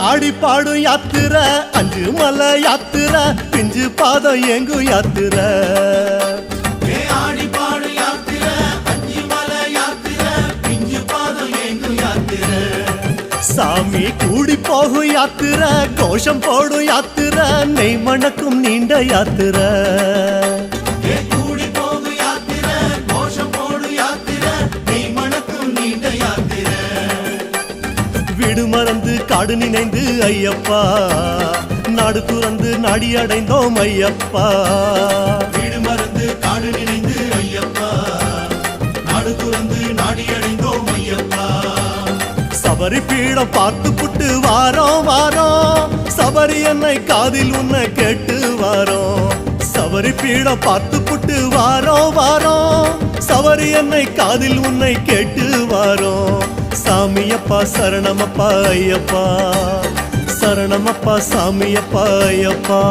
ஆடி பாடும் யாத்திரை அஞ்சு மலை யாத்திரை பிஞ்சு பாதம் எங்கு யாத்திரை ஆடி பாடும் யாத்திரை அஞ்சு மலை யாத்திரை பிஞ்சு பாதம் எங்கு யாத்திரை சாமி கூடி போகும் யாத்திரை கோஷம் போடும் யாத்திரை நெய் மணக்கும் நீண்ட யாத்திரை கூடி போகும் யாத்திரை கோஷம் போடும் யாத்திரை நெய் மணக்கும் நீண்ட யாத்திரை வீடு மறந்து காடு நினைந்து ஐயப்பா நாடு துறந்து நாடி அடைந்தோம் ஐயப்பா வீடு மறந்து காடு நினைந்து ஐயப்பா நாடு துறந்து நாடி அடைந்தோம் ஐயப்பா சபரி பீடம் பார்த்து புட்டு வாரோம் வாரோம் சபரி என்னை காதில் உன்னை கேட்டு வாரோம் சபரி பீடம் பார்த்து புட்டு வாரோம் வாரோம் சபரி என்னை காதில் உன்னை கேட்டு வாரோம் சாமியப்பா சரணமப்பா ஐயப்பா சரணமப்பா சாமியப்பா ஐயப்பா